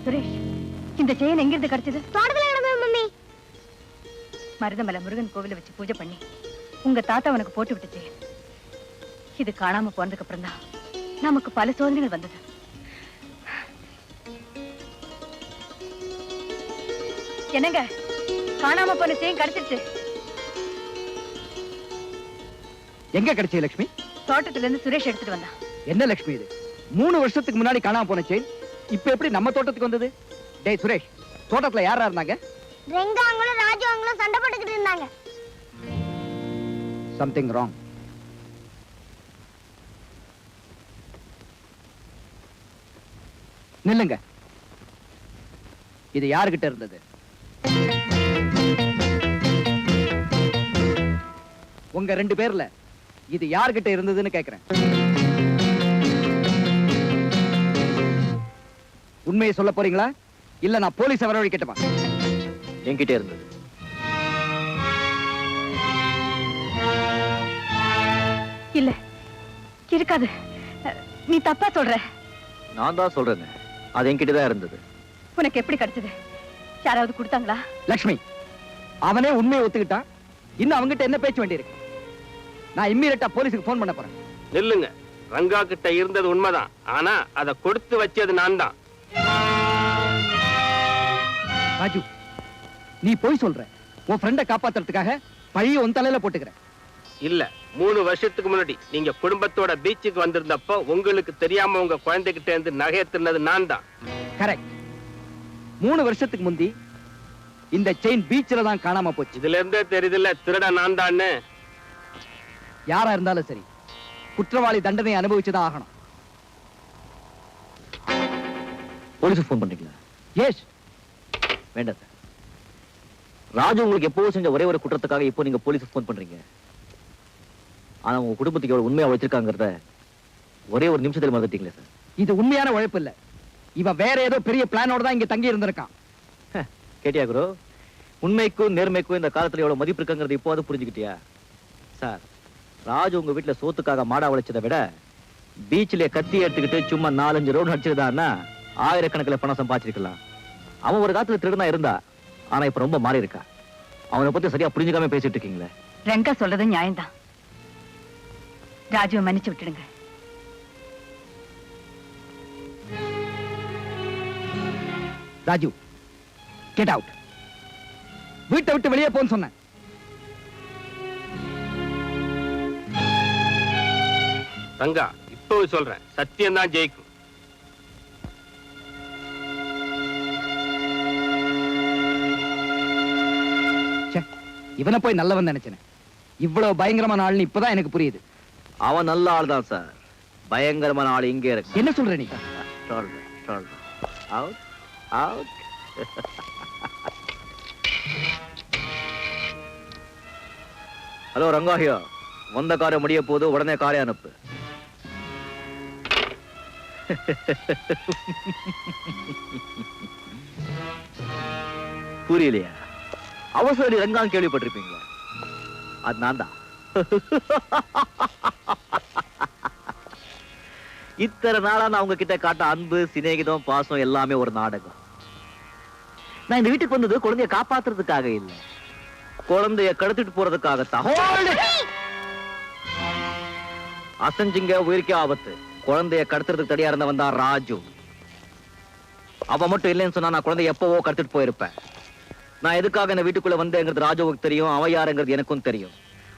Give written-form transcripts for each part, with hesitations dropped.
சுரேஷ், இந்த செயின் எங்கிருந்து கிடைச்சது? தோட்டத்துல கிடந்தது மம்மி. மருதமலை முருகன் கோவில வச்சு பூஜை பண்ணி உங்க தாத்தா உனக்கு போட்டு விட்டு செயின். இது காணாம போனதுக்கு அப்புறம் தான் நமக்கு பல சோதனைகள் வந்தது. என்னங்க, காணாம போன செயின் கிடைச்சிருச்சு. எங்க கிடைச்சது லட்சுமி? தோட்டத்துல இருந்து சுரேஷ் எடுத்துட்டு வந்தான். என்ன லட்சுமி இது? 3 வருஷத்துக்கு முன்னாடி காணாம போன செயின் இப்ப எப்படி நம்ம தோட்டத்துக்கு வந்தது? டேய் சுரேஷ், தோட்டத்துல யாரா இருந்தாங்க? ரெங்காங்களும் ராஜாங்களும் சண்டை போட்டுக்கிட்டு இருந்தாங்க. Something wrong. நில்லுங்க. இது யாருகிட்ட இருந்தது? உங்க 2 பேர்ல இது யார்கிட்ட இருந்ததுன்னு கேக்குறேன். உண்மையை சொல்ல போறீங்களா இல்ல நான் போலீஸை வரவழைக்கட்டுமா? என்கிட்ட இருந்தது. இல்ல, இருக்காது. நீ தப்பா சொல்ற. நான் தான் சொல்றேன், அது என்கிட்ட தான் இருந்தது. உனக்கு எப்படி கிடைச்சது? யாராவது கொடுத்தாங்களா? லட்சுமி, அவனே உண்மையை ஒத்துக்கிட்டான். இன்னும் அவங்கிட்ட என்ன பேச்சு வேண்டியிருக்கு? நான் இம்மீடியட்டா போலீஸுக்கு போன் பண்ண போறேன். நில்லுங்க. ரங்கா கிட்ட இருந்தது உண்மைதான், ஆனா அதை கொடுத்து வச்சது நான் தான். ராஜு, நீ போய் சொல்ற. உன் ஃப்ரெண்டை காப்பாத்துறதுக்காக பழிய உன் தலையில போட்டுக்கிற. இல்ல, 3 வருஷத்துக்கு முன்னாடி நீங்க குடும்பத்தோட பீச்சுக்கு வந்திருந்தப்ப உங்களுக்கு தெரியாம உங்க குழந்தைகிட்ட இருந்து நகையை திருநது நான் தான். கரெக்ட். 3 வருஷத்துக்கு முந்தி இந்த செயின் பீச்சில தான் காணாம போச்சு. இதுல இருந்தே தெரியுதுல்ல திருட நான் தான். யாரா இருந்தாலும் சரி, குற்றவாளி தண்டனை அனுபவிச்சுதான் ஆகணும். போலீஸுக்கு போன் பண்றீங்களா? எஸ். வேண்டாம் சார். ராஜு உங்களுக்கு எப்போ செஞ்ச ஒரே ஒரு குற்றத்துக்காக இப்போ நீங்க போலீஸுக்கு போன் பண்றீங்க. ஆனா உங்க குடும்பத்துக்கு எவ்வளவு உண்மையா உழைச்சிருக்காங்கிறத ஒரே ஒரு நிமிஷத்துல மறந்துட்டீங்களே சார். இது உண்மையான உழைப்பு இல்ல. இவன் வேற ஏதோ பெரிய பிளானோட தான் இங்க தங்கி இருந்திருக்கான். கேட்டியா குரு? உண்மைக்கும் நேர்மைக்கும் இந்த காலத்துல எவ்வளவு மதிப்பு இருக்குங்கிறது இப்போது புரிஞ்சுக்கிட்டியா சார்? ராஜு உங்க வீட்டுல சோத்துக்காக மாடா உழைச்சதை விட பீச்சிலே கத்தி எடுத்துக்கிட்டு சும்மா 4-5 ரவுண்ட் அடிச்சிருந்தான்னா ஆயிரக்கணக்கில் பணம் சம்பாதிச்சிருக்கலாம். அவன் ஒரு காலத்துல திருடனா இருந்தா, ஆனா இப்ப ரொம்ப மாறி இருக்கா. அவனை பத்தி சரியா புரிஞ்சுக்காம பேசிட்டு இருக்கீங்களே. ரங்கா சொல்றது நியாயம்தான். ராஜுவை மன்னிச்சு விட்டுடுங்க. Raju, get out. வீட்டை விட்டு வெளியே போன்னு சொன்னேன். ரங்கா, இப்பவே சொல்றேன், சத்தியம் தான் ஜெயிக்கும். இவனை போய் நல்லவன் நினைச்சேன். இவ்வளவு பயங்கரமான ஆள்னு இப்பதான் எனக்கு புரியுது. அவன் நல்ல ஆள் தான் சார். பயங்கரமான ஆள் இங்கே இருக்கு. என்ன சொல்ற நீ? Out out. ஹலோ ரங்காஹியா, வந்த காரை முடிய போது உடனே காரை அனுப்பு. புரியலையா? அவசர ரங்கான் கேள்விப்பட்டிருப்பீங்களா? அது நான் தான். இத்தனை நாளா நான் உங்ககிட்ட காட்ட அன்பு, சிநேகிதம், பாசம் எல்லாமே ஒரு நாடகம். நான் இந்த வீட்டுக்கு வந்தது குழந்தைய காப்பாத்துறதுக்காக இல்ல, குழந்தைய கடத்திட்டு போறதுக்காகத்தான். அசஞ்சிங்க உயிருக்கே ஆபத்து. குழந்தைய கடத்துறதுக்கு தடியா இருந்தவன் தான் ராஜு. அவன் மட்டும் இல்லைன்னு சொன்னா நான் குழந்தைய எப்பவோ கடத்திட்டு போயிருப்பேன். நான் எதுக்காக இந்த வீட்டுக்குள்ள வந்தேங்கிறது ராஜுவுக்கு தெரியும், அவன் யாருங்கிறது எனக்கும் தெரியும்.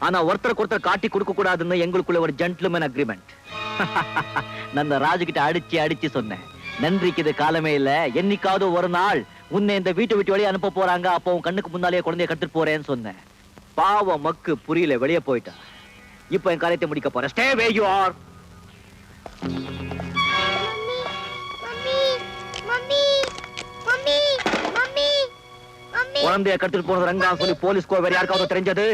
ஆனா ஒருத்தருக்கு ஒருத்தர் காட்டி கொடுக்க கூடாதுன்னு எங்களுக்குள்ள ஒரு ஜென்டில்மேன் அக்ரிமெண்ட். நான் ராஜு கிட்ட அடிச்சு அடிச்சு சொன்னேன், நன்றிக்கு இது காலமே இல்ல, என்னைக்காவது ஒரு நாள் உன்னை இந்த வீட்டை விட்டு வெளியே அனுப்ப போறாங்க, அப்போ உன் கண்ணுக்கு முன்னாலே குழந்தைய கட்டுட்டு போறேன்னு சொன்னேன். பாவம் மக்கு புரியல, வெளியே போயிட்டா. இப்ப என் காரியத்தை முடிக்க போறேன். Stay way you are. குழந்தைய கடத்திட்டு போனது ரங்கா சொல்லி போலீஸ்க்கோ வேற யாருக்காவது தெரிஞ்சது,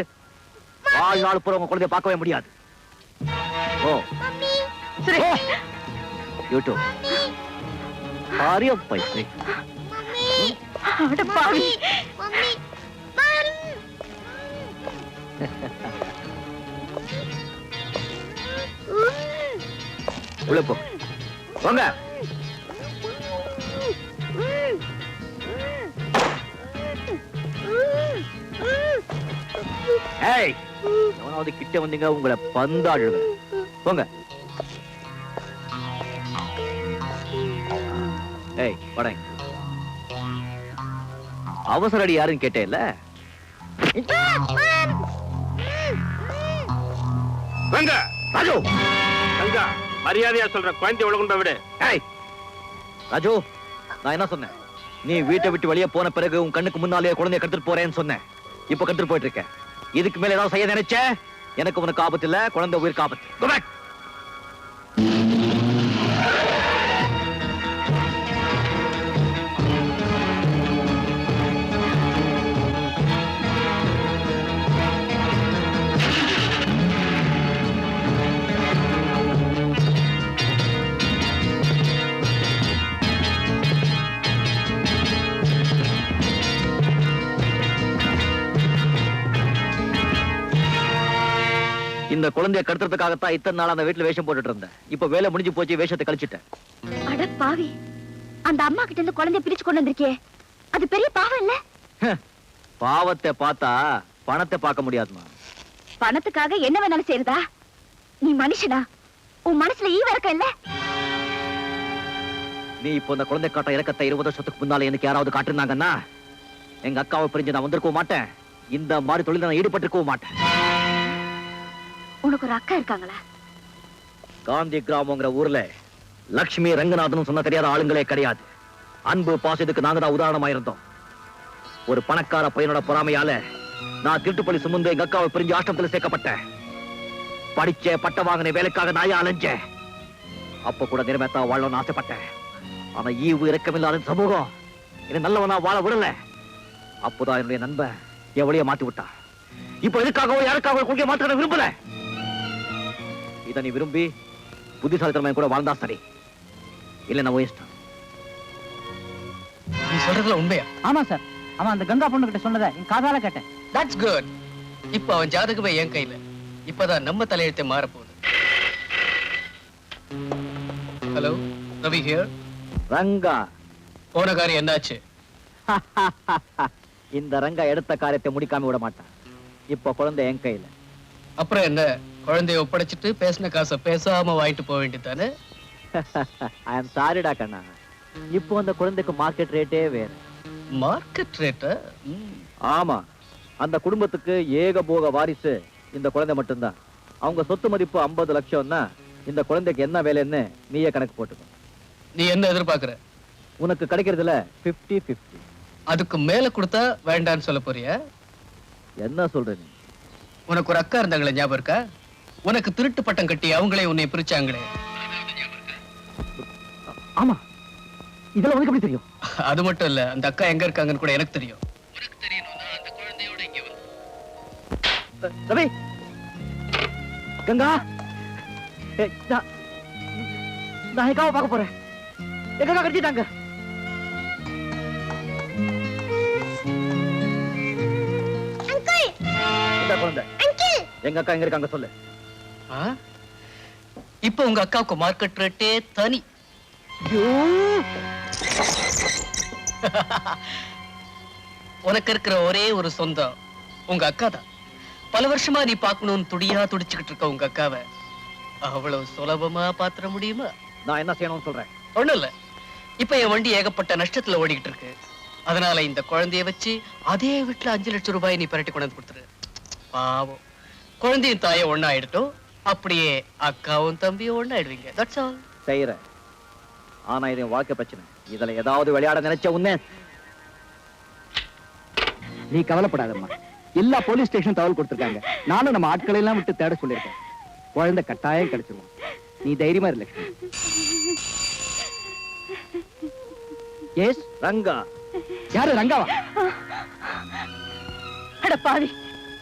வாழ்நாள் பூரா உங்க குழந்தைய பார்க்கவே முடியாது. ஓ யூடியூப் ஆரியம் பைசே. உள்ள போ. வாங்க. ஏய், எவனாவது கிட்ட வந்தீங்க உங்களை பந்தாடுவேன். போங்க. ஏய், வாடா. அவசர அடி யாருன்னு கேட்டேல்ல? ரங்கா, ராஜு, ரங்கா, மரியாதையா சொல்ற குழந்தை உலகம் விடு. ஏய், ராஜு, நான் என்ன சொன்னேன்? நீ வீட்டை விட்டு வெளியே போன பிறகு உன் கண்ணுக்கு முன்னாலே குழந்தைய கடத்திட்டு போறேன்னு சொன்னேன். இப்ப கடத்திட்டு போயிட்டு இருக்க. இதுக்கு மேல ஏதாவது செய்ய நினைச்ச எனக்கு உனக்கு ஆபத்து இல்ல, குழந்தை உயிருக்கு ஆபத்து. Go back. இந்த குழந்தைய கடத்துறதுக்காகத்தான் இத்தனை நாள் அந்த வீட்டுல வேஷம் போட்டுட்டு இருந்தேன். இப்ப வேலை முடிஞ்சு போச்சு, வேஷத்தை கழிச்சிட்டேன். அட பாவி, அந்த அம்மா கிட்ட இருந்து குழந்தைய பிரிச்சு கொண்டு வந்திருக்கே, அது பெரிய பாவம் இல்ல? பாவத்தை பார்த்தா பணத்தை பார்க்க முடியாதுமா. பணத்துக்காக என்ன வேணாலும் செய்யறதா? நீ மனுஷனா? உன் மனசுல ஈ வரக்க இல்ல? நீ இப்போ இந்த குழந்தை காட்ட இறக்கத்தை 20 வருஷத்துக்கு முன்னால எனக்கு யாராவது காட்டிருந்தாங்கன்னா எங்க அக்காவை பிரிஞ்சு நான் வந்திருக்கவும் மாட்டேன். இந்த மாதிரி தொழில நான் ஈடுபட்டிருக்கவும் மாட்டேன். உனக்கு ஒரு அக்கா இருக்காங்களா? காந்தி கிராமங்கிற ஊர்ல லட்சுமி ரங்கநாதன் சொன்ன தெரியாத ஆளுங்களே கிடையாது. அன்பு பாசத்துக்கு நாங்க தான் உதாரணமா இருந்தோம். ஒரு பணக்கார பையனோட பொறாமையால நான் திருட்டுப்பள்ளி சுமந்து எங்க அக்காவை பிரிஞ்சு ஆஷ்டமத்துல சேர்க்கப்பட்டேன். படிச்ச பட்ட வாங்கின வேலைக்காக நாயா அலைஞ்சேன். அப்ப கூட நிறமேத்தா வாழணும்னு ஆசைப்பட்டேன். ஆனா ஈவு இறக்கமில்லாத சமூகம் என்ன நல்லவனா வாழ விடல. அப்போதான் என்னுடைய நண்பன் எவ்வளைய மாத்தி விட்டா. இப்ப எதுக்காகவோ யாருக்காகவோ கொள்கையை மாற்ற விரும்பல. இதை நீ விரும்பி புத்திசாலித்தனமா கூட வாழ்ந்தா சரி, இல்ல நான் இஷ்டம். நீ சொல்றதுல உண்மையா? ஆமா சார், அவன் அந்த கங்கா பொண்ணு கிட்ட சொன்னதை என் காதால கேட்டேன். That's good. இப்ப அவன் ஜாதகமே என் கையில. இப்பதான் நம்ம தலையெழுத்தை மாற போகுது. Hello, Ravi here. ரங்கா, போன காரியம் என்னாச்சு? இந்த ரங்கா எடுத்த காரியத்தை முடிக்காம விட மாட்டான். இப்ப குழந்தை என் கையில. அப்புறம் என்ன, குழந்தைய ஒப்படைச்சிட்டு பேசின காசை பேசாம வாங்கிட்டு போக வேண்டியதானே? ஐ அம் சாரிடா கண்ணா. இப்போ அந்த குழந்தைக்கு மார்க்கெட் ரேட்டே வேற. மார்க்கெட் ரேட்டா? ஆமா, அந்த குடும்பத்துக்கு ஏகபோக வாரிசு இந்த குழந்தை மட்டும்தான். அவங்க சொத்து மதிப்பு 50 லட்சம்னா இந்த குழந்தைக்கு என்ன வேலைன்னு நீயே கணக்கு போட்டுக்கோ. நீ என்ன எதிர்பார்க்கிற? உனக்கு கிடைக்கிறதுல 50-50. அதுக்கு மேல கொடுத்தா வேண்டான்னு சொல்ல போறியா? என்ன சொல்ற நீ? உனக்கு ஒரு அக்கா இருந்தாங்களே, ஞாபகம் இருக்கா? உனக்கு திருட்டு பட்டம் கட்டி அவங்களே உன்னை பிரிச்சாங்களே. ஆமா, இதெல்லாம் உனக்கு எப்படி தெரியும்? அது மட்டும் இல்ல, அந்த அக்கா எங்க இருக்காங்கன்னு கூட எனக்கு தெரியும். உனக்கு தெரியணும்னா அந்த குழந்தையோட இங்க வந்து. ரவி, கங்கா, நான் எங்காவை பார்க்க போறேன். எங்க கடிச்சிட்டாங்க. இந்த குழந்தை எங்க அக்கா எங்க இருக்காங்க சொல்லு. இப்ப உங்க அக்காவுக்கு மார்க்கெட் ரேட்டே தனி. உனக்கு இருக்கிற ஒரே ஒரு சொந்தம் உங்க அக்கா தான். பல வருஷமா நீ பார்க்கணும்னு துடியா துடிச்சுக்கிட்டு இருக்க உங்க அக்காவை அவ்வளவு சுலபமா பாத்திர முடியுமா? நான் என்ன செய்யணும்னு சொல்றேன். ஒண்ணும் இல்ல, இப்ப என் வண்டி ஏகப்பட்ட நஷ்டத்துல ஓடிக்கிட்டு இருக்கு. அதனால இந்த குழந்தைய வச்சு அதே வீட்டுல 5 லட்சம் ரூபாய் நீ பரட்டி கொண்டு வந்து கொடுத்துரு. பாவம், குழந்தையும் தாய ஒண்ணா ஆயிடட்டும். அப்படியே அக்காவும் தம்பியும் ஒண்ணா ஆயிடுவீங்க. That's all. செய்யறேன். ஆனா இது வாழ்க்கை பிரச்சனை. இதுல ஏதாவது விளையாட நினைச்ச உன்ன. நீ கவலைப்படாதம்மா, எல்லா போலீஸ் ஸ்டேஷன் தகவல் கொடுத்திருக்காங்க. நானும் நம்ம ஆட்களை எல்லாம் விட்டு தேட சொல்லியிருக்கேன். குழந்தை கட்டாயம் கிடைச்சிருவோம். நீ தைரியமா இரு லட்சுமி. எஸ் ரங்கா. யாரு ரங்காவா? அட பாவி,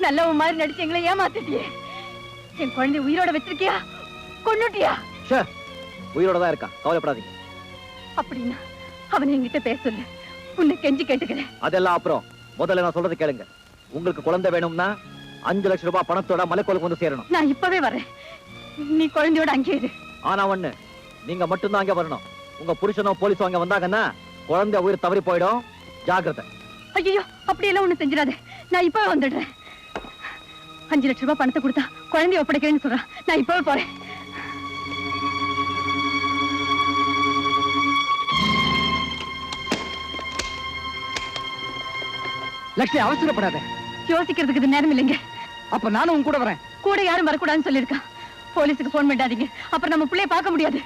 நல்லவன் மாதிரி நடிச்சு எங்களை ஏமாத்திட்டியே. என் குழந்தை உயிரோட வச்சிருக்கியா, கொன்னுட்டியா? உயிரோட தான் இருக்கான், கவலைப்படாதீங்க. அப்படின்னா அவனை என்கிட்ட பேச சொல்லு, உன்னை கெஞ்சி கேட்டுக்கிறேன். அதெல்லாம் அப்புறம், முதல்ல நான் சொல்றது கேளுங்க. உங்களுக்கு குழந்தை வேணும்னா 5 லட்சம் ரூபாய் பணத்தோட மலைக்கோலுக்கு வந்து சேரணும். நான் இப்பவே வரேன், நீ குழந்தையோட அங்கே இரு. ஆனா ஒண்ணு, நீங்க மட்டும்தான் அங்க வரணும். உங்க புருஷனோ போலீஸோ அங்க வந்தாங்கன்னா குழந்தை உயிர் தவறி போயிடும். ஜாக்கிரதை. ஐயோ, அப்படியெல்லாம் ஒண்ணு செஞ்சிடாத, நான் இப்பவே வந்துடுறேன். 5 லட்சம் ரூபாய் பணத்தை கொடுத்தா குழந்தைய ஒப்படைக்கிறேன்னு சொல்றா. நான் இப்பவே போறேன். லட்சுமி அவசரப்படாத. யோசிக்கிறதுக்கு இது நேரம் இல்லைங்க. அப்ப நானும் உன் கூட வரேன். கூட யாரும் வரக்கூடாதுன்னு சொல்லியிருக்கா. போலீஸுக்கு போன் பண்ணாதீங்க, அப்புறம் நம்ம பிள்ளைய பார்க்க முடியாது.